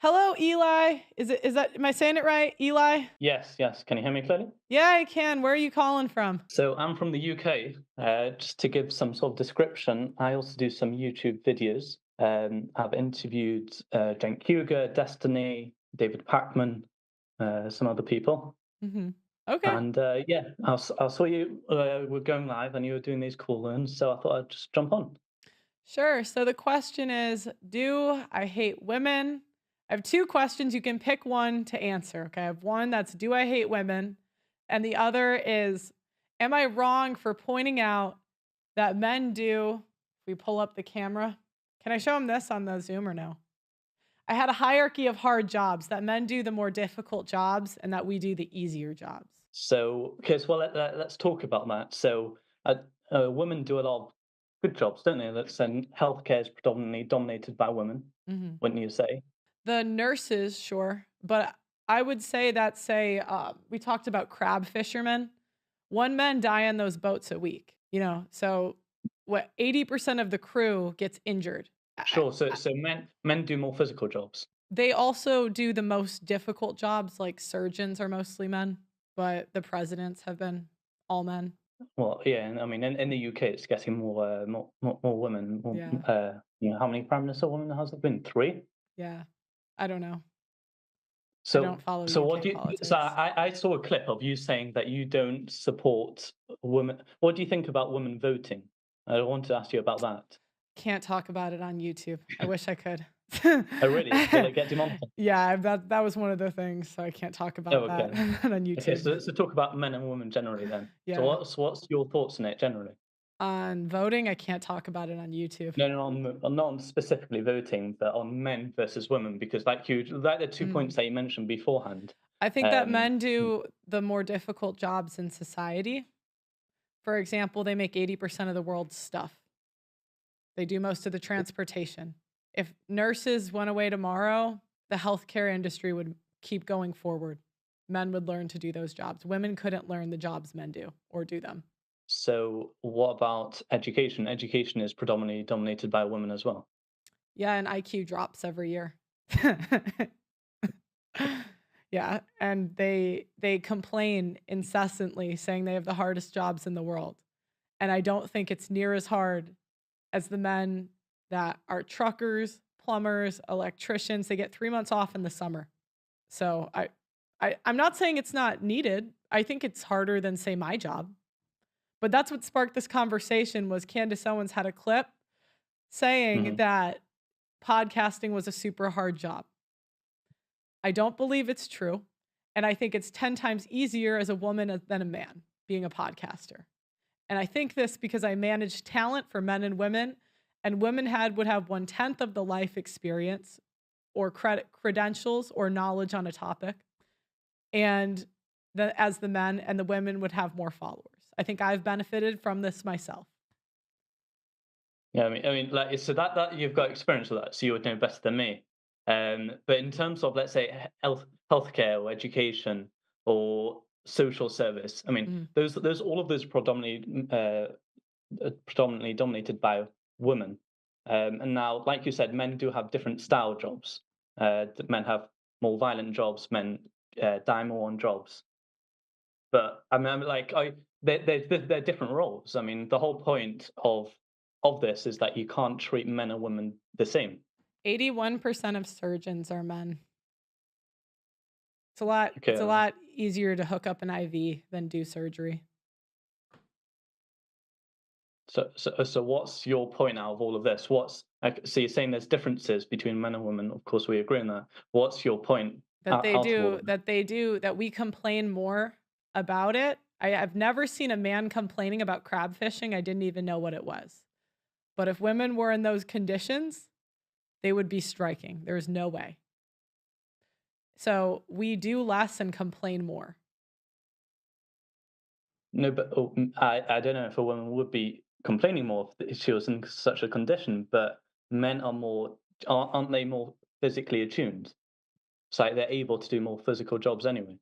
Hello, Eli. Is that am I saying it right? Eli? Yes, yes. Can you hear me clearly? Yeah, I can. Where are you calling from? So I'm from the UK. Just to give some sort of description, I also do some YouTube videos. I've interviewed Cenk Hugo, Destiny, David Packman, some other people, Mhm. Okay. and yeah, I saw you were going live and you were doing these cool ones, so I thought I'd just jump on. Sure. So the question is, do I hate women? I have two questions. You can pick one to answer. Okay. I have one that's do I hate women? And the other is, am I wrong for pointing out that men do? If we pull up the camera, can I show them this on the Zoom or no? I had a hierarchy of hard jobs that men do the more difficult jobs and that we do the easier jobs. So, okay, so well, let's talk about that. So, women do a lot of good jobs, don't they? Let's say healthcare is predominantly dominated by women, Mhm. wouldn't you say? The nurses, sure, but I would say that, say, we talked about crab fishermen. One man die on those boats a week, so what 80% of the crew gets injured. Sure. So men do more physical jobs. They also do the most difficult jobs, like surgeons are mostly men, but the presidents have been all men. Well, yeah, and I mean, in the UK, it's getting more women. Yeah, How many prime minister women has there been? Three. yeah. I don't know. I don't So, follow so what UK do you? So politics. I saw a clip of you saying that you don't support women. What do you think about women voting? I want to ask you about that. Can't talk about it on YouTube. I wish I could. Oh, really? Will it get demonetized? Yeah, that was one of the things, so I can't talk Oh, about that okay. on Okay, YouTube. so talk about men and women generally then. So Yeah. what's your thoughts on it generally? On voting, I can't talk about it on YouTube. No, no, not on specifically voting, but on men versus women, because like the 2 Mm. points that you mentioned beforehand. I think that Um, men do the more difficult jobs in society. For example, they make 80% of the world's stuff. They do most of the transportation. If nurses went away tomorrow, the healthcare industry would keep going forward. Men would learn to do those jobs. Women couldn't learn the jobs men do or do them. so what about education? Education is predominantly dominated by women as well. Yeah, and IQ drops every year. Yeah, and they complain incessantly saying they have the hardest jobs in the world. And I don't think it's near as hard as the men that are truckers, plumbers, electricians. They get 3 months off in the summer. So I'm not saying it's not needed. I think it's harder than, say, my job. But that's what sparked this conversation was Candace Owens had a clip saying Mhm. that podcasting was a super hard job. I don't believe it's true, and I think it's 10 times easier as a woman than a man being a podcaster. And I think this because I manage talent for men and women, and women would have 1/10 of the life experience or credentials or knowledge on a topic, and as the men, and the women would have more followers. I think I've benefited from this myself. Yeah, like, so that you've got experience with that, so you would know better than me. But in terms of, let's say, healthcare or education or social service, I mean, Mhm. those all of those predominantly dominated by women. And now, like you said, men do have different style jobs. Men have more violent jobs. Men die more on jobs. But I'm like, they're different roles. I mean, the whole point of this is that you can't treat men and women the same. 81% of surgeons are men. It's a lot Okay. it's a lot easier to hook up an IV than do surgery. So what's your point out of all of this? What's like, so you're saying there's differences between men and women. Of course, we agree on that. What's your point out of all of it? That we complain more about it. I've never seen a man complaining about crab fishing, I didn't even know what it was. But if women were in those conditions, they would be striking, there's no way. So, we do less and complain more. No, but I don't know if a woman would be complaining more if she was in such a condition. But men are more, aren't they more physically attuned? It's like they're able to do more physical jobs anyway.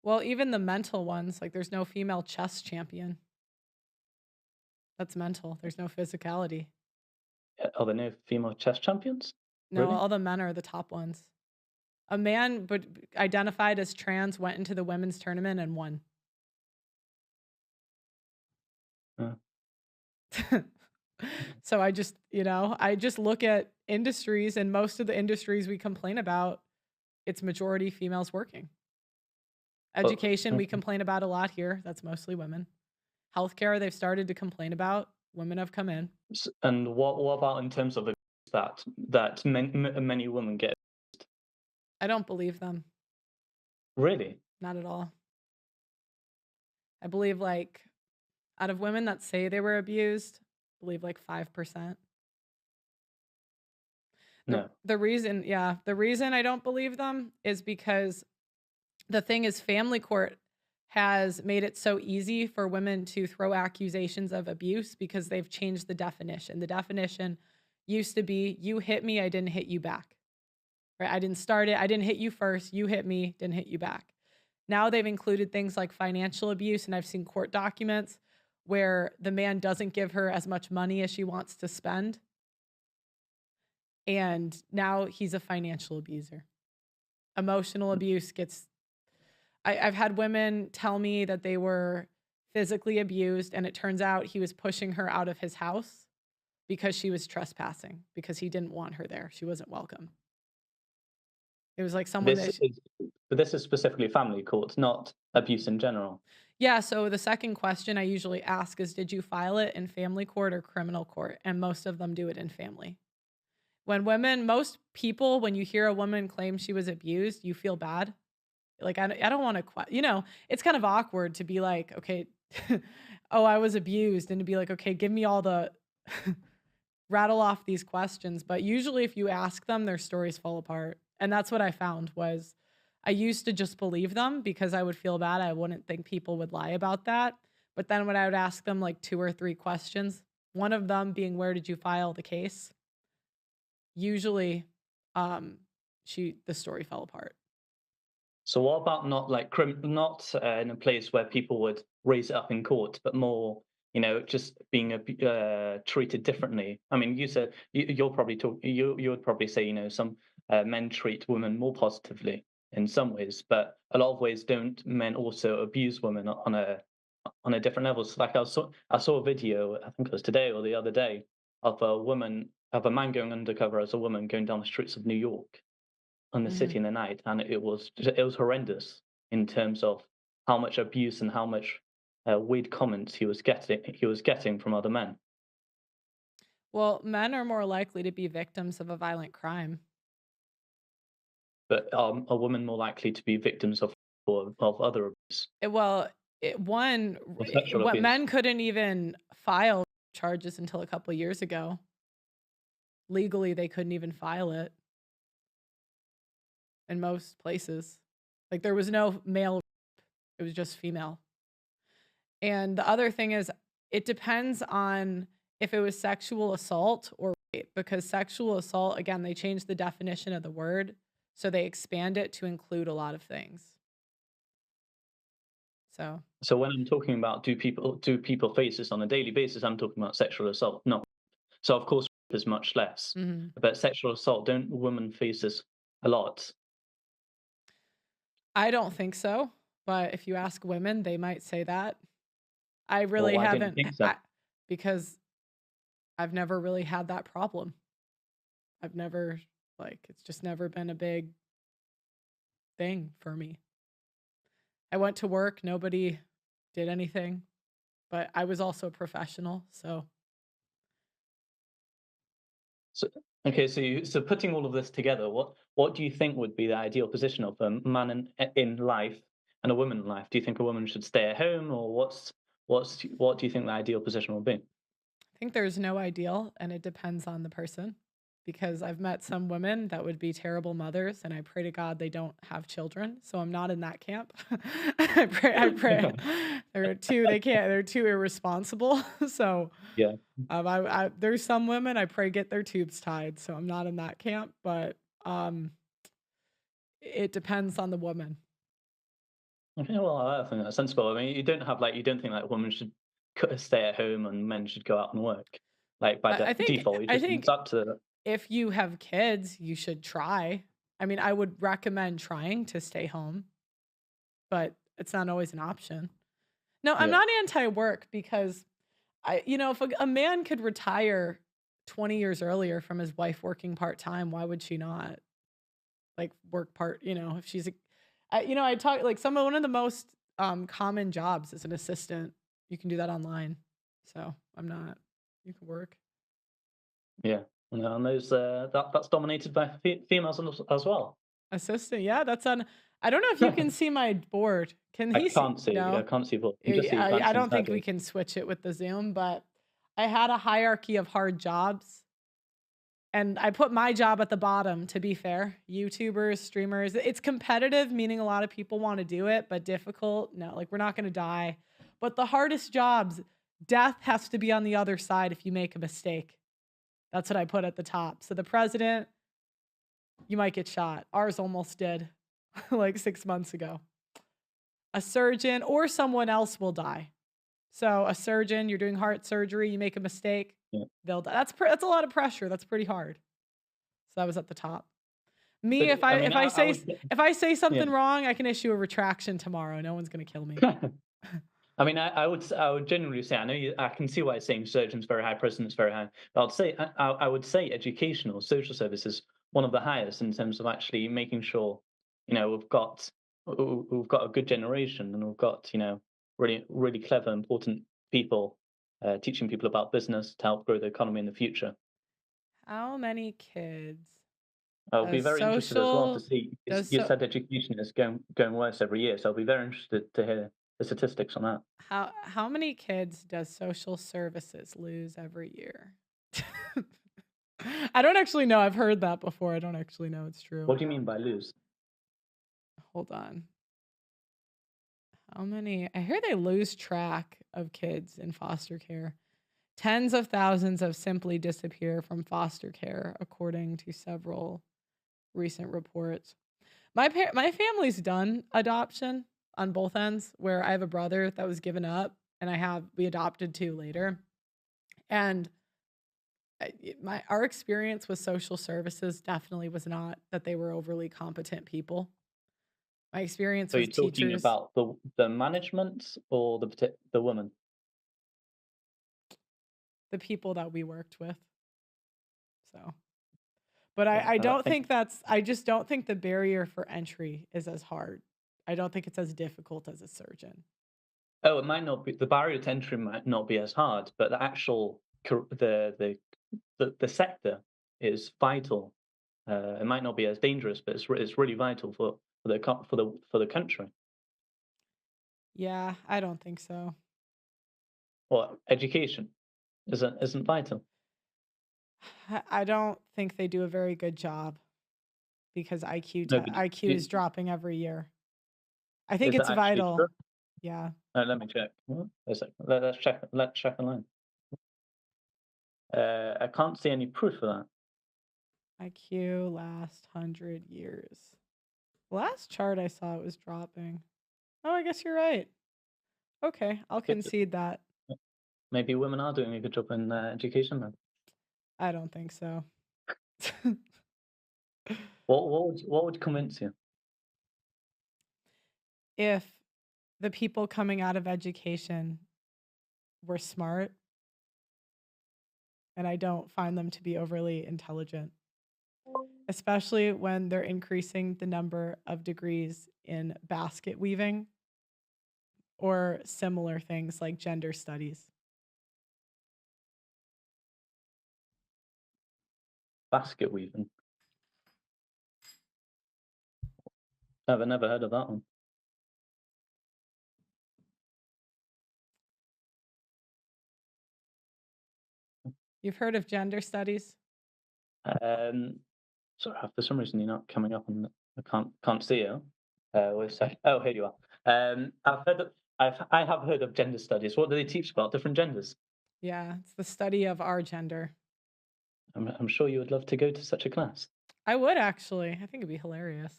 Well, even the mental ones, like, there's no female chess champion. That's mental, there's no physicality. Are there no female chess champions? No, Really? all the men are the top ones. A man but identified as trans went into the women's tournament and won. Uh, So I just, I just look at industries, and most of the industries we complain about, it's majority females working. but Education, we complain about a lot here. That's mostly women. Healthcare, they've started to complain about. Women have come in. and what about in terms of abuse that many women get? I don't believe them. Really? Not at all. I believe like out of women that say they were abused, I believe like 5%. No. The reason I don't believe them is because the thing is family court has made it so easy for women to throw accusations of abuse because they've changed the definition. The definition used to be you hit me, I didn't hit you back. Right? I didn't start it, I didn't hit you first, you hit me, didn't hit you back. Now they've included things like financial abuse, and I've seen court documents where the man doesn't give her as much money as she wants to spend. And now he's a financial abuser. Emotional abuse gets I've had women tell me that they were physically abused, and it turns out he was pushing her out of his house because she was trespassing, because he didn't want her there. She wasn't welcome. It was like someone This that is but this is specifically family court, not abuse in general. Yeah, so the second question I usually ask is, did you file it in family court or criminal court? And most of them do it in family. Most people, when you hear a woman claim she was abused, you feel bad. Like, I don't want to, it's kind of awkward to be like, okay, oh, I was abused. And to be like, okay, give me all the, rattle off these questions. But usually if you ask them, their stories fall apart. And that's what I found was I used to just believe them because I would feel bad. I wouldn't think people would lie about that. But then when I would ask them like 2 or 3 questions, one of them being, where did you file the case? Usually, um, the story fell apart. So what about not like not in a place where people would raise it up in court, but more, just being treated differently? I mean, you said you'll probably talk. You would probably say, some men treat women more positively in some ways, but a lot of ways don't men also abuse women on a different level? So like I saw a video, I think it was today or the other day, of a man going undercover as a woman going down the streets of New York on the city Mhm. in the night, and it was horrendous in terms of how much abuse and how much weird comments he was getting from other men. Well, men are more likely to be victims of a violent crime. But a woman more likely to be victims of other abuse Well, or sexual what abuse? men couldn't even file charges until a couple years ago. Legally, they couldn't even file it in most places. Like there was no male, it was just female. And the other thing is, it depends on if it was sexual assault or rape, because sexual assault, again, they changed the definition of the word, so they expand it to include a lot of things. So, So when I'm talking about do people face this on a daily basis, I'm talking about sexual assault. No, so of course rape is much less, mhm. but sexual assault, don't women face this a lot? I don't think so, but if you ask women, they might say that. I Well, really why don't you haven't, think so? because I've never really had that problem. I've never, it's just never been a big thing for me. I went to work, nobody did anything, but I was also a professional, so So, okay, so putting all of this together, what do you think would be the ideal position of a man in life and a woman in life? Do you think a woman should stay at home, or what do you think the ideal position would be? I think there's no ideal, and it depends on the person, because I've met some women that would be terrible mothers, and I pray to God they don't have children. So I'm not in that camp. I pray. There are two. They can't. They're too irresponsible. So Yeah. there's some women I pray get their tubes tied. So I'm not in that camp, but um, it depends on the woman. Okay, well, I think that's sensible. I mean, you don't think like women should stay at home and men should go out and work, like by I think default. You I just it's think up to if you have kids, you should try. I mean, I would recommend trying to stay home, but it's not always an option. No, I'm Yeah. not anti-work because if a man could retire 20 years earlier from his wife working part-time, why would she not like work if she's I talk like one of the most common jobs is an assistant. You can do that online. So I'm not, you can work. Yeah. And those that's dominated by females as well. Assistant, yeah, that's on. I don't know if you can see my board. Can he see? I No, can't see what you just see I advancing don't think we sideways. can switch it with the Zoom, but I had a hierarchy of hard jobs. And I put my job at the bottom, to be fair. YouTubers, streamers. It's competitive, meaning a lot of people want to do it, but difficult. No, like we're not going to die. But the hardest jobs, death has to be on the other side if you make a mistake. That's what I put at the top. So the president, you might get shot. Ours almost did like 6 months ago. A surgeon or someone else will die. So a surgeon, you're doing heart surgery, you make a mistake, Yeah. they'll die. That's a lot of pressure. That's pretty hard. So that was at the top. Me, But I mean, if I say yeah. something wrong, I can issue a retraction tomorrow. No one's gonna kill me. I mean, I would generally say, I can see why it's saying surgeon's very high, president's very high. But I would say educational, social services, one of the highest in terms of actually making sure, we've got a good generation, and we've got, really, really clever, important people teaching people about business to help grow the economy in the future. How many kids I'll be does very interested as well to social see. does You so said education is going worse every year, so I'll be very interested to hear the statistics on that. how many kids does social services lose every year? I don't actually know. I've heard that before. I don't actually know it's true. What do you mean by lose? Hold on. How many? I hear they lose track of kids in foster care. Tens of thousands have simply disappeared from foster care, according to several recent reports. My family's done adoption on both ends, where I have a brother that was given up, and we adopted two later. And our experience with social services definitely was not that they were overly competent people. My experience So you're with talking teachers, about the management or the woman? the people that we worked with. So, but Yeah, I I don't think. think I just don't think the barrier for entry is as hard. I don't think it's as difficult as a surgeon. Oh, it might not be, the barrier to entry might not be as hard, but the actual the sector is vital. It might not be as dangerous, but it's really vital for the country. Yeah, I don't think so. Well, education isn't vital. I don't think they do a very good job because No, but IQ is dropping every year. I think is it's that actually true? vital. Yeah. Let me check. A second. Let's check. Let's check online. I can't see any proof of that. IQ last 100 years. Last chart I saw it was dropping. Oh, I guess you're right. Okay, I'll Good. concede that. Maybe women are doing a good job in education then. I don't think so. What would convince you? If the people coming out of education were smart, and I don't find them to be overly intelligent, especially when they're increasing the number of degrees in basket weaving or similar things like gender studies. Basket weaving. I've never heard of that one. You've heard of gender studies? Um, Sorry, for some reason you're not coming up, and I can't see you. Wait a sec. Oh, here you are. I have heard of gender studies. What do they teach about different genders? Yeah, it's the study of our gender. I'm sure you would love to go to such a class. I would actually. I think it'd be hilarious.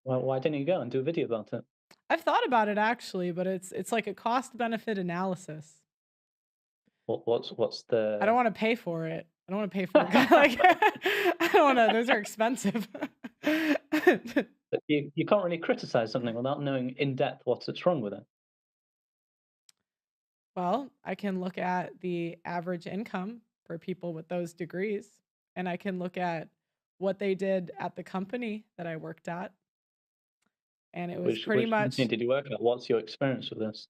Well, why didn't you go and do a video about it? I've thought about it actually, but it's like a cost benefit analysis. What's I don't the want to pay for it. I don't want to pay for it. Like I don't want to. Those are expensive. But you can't really criticize something without knowing in depth what's wrong with it. Well, I can look at the average income for people with those degrees, and I can look at what they did at the company that I worked at, and it was pretty Which company much did you work at? What's your experience with this?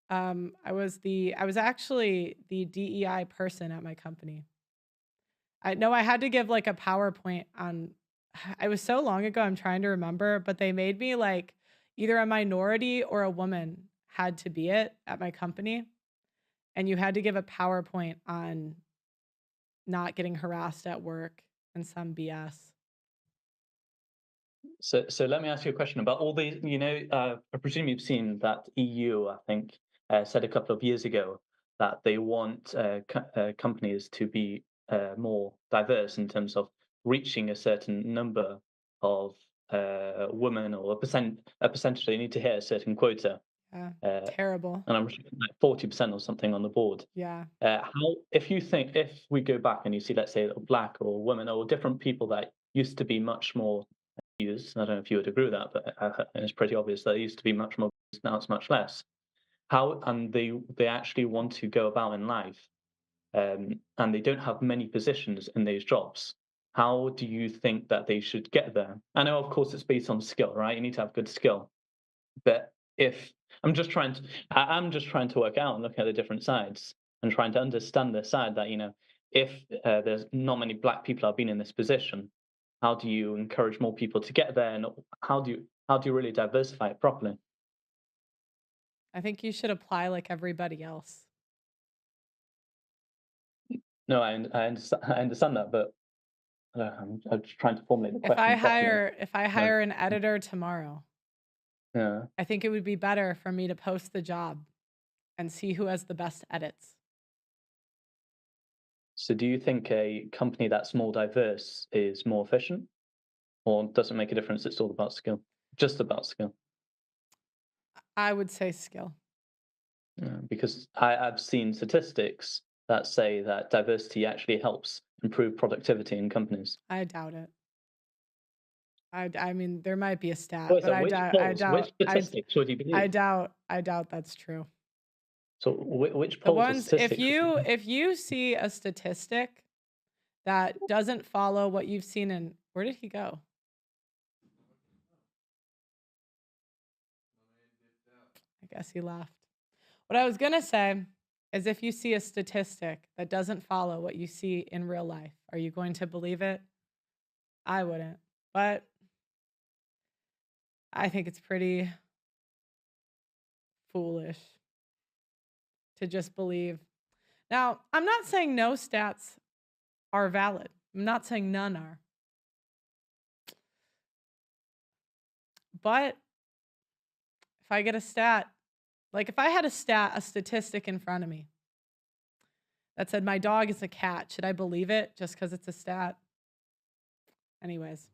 I was actually the DEI person at my company. I know I had to give like a PowerPoint on it was so long ago, I'm trying to remember, but they made me like either a minority or a woman had to be it at my company. And you had to give a PowerPoint on not getting harassed at work and some BS. So let me ask you a question about all these. I presume you've seen that EU, I think, said a couple of years ago that they want companies to be more diverse in terms of reaching a certain number of women or a percentage. They need to hit a certain quota, Yeah. uh, Terrible. and I'm like 40% or something on the board. Yeah. How, if we go back and you see, let's say, black or women or different people that used to be much more used. I don't know if you would agree with that, but it's pretty obvious that it used to be much more used, now it's much less. How and they actually want to go about in life, and they don't have many positions in those jobs. How do you think that they should get there? I know, of course, it's based on skill, right? You need to have good skill, but if I'm just trying to, I'm just trying to work out and look at the different sides and trying to understand the side that if there's not many black people have been in this position, how do you encourage more people to get there, and how do you really diversify it properly? I think you should apply like everybody else. No, I understand that, but I'm just trying to formulate the question properly. If I No, hire an editor tomorrow, yeah. I think it would be better for me to post the job and see who has the best edits. So, do you think a company that's more diverse is more efficient, or does it make a difference? It's all about skill, just about skill. I would say skill. Because I've seen statistics that say that diversity actually helps improve productivity in companies. I doubt it. I mean, there might be a stat, Wait, but so which polls, which statistics would you believe? I doubt that's true. So which The polls or ones statistics would you believe? if you see a statistic that doesn't follow what you've seen in where did he go? I guess he left. What I was going to say is if you see a statistic that doesn't follow what you see in real life, are you going to believe it? I wouldn't. But I think it's pretty foolish to just believe. Now, I'm not saying no stats are valid. I'm not saying none are. But if I get a stat, like if I had a statistic in front of me that said my dog is a cat, should I believe it just because it's a stat? Anyways.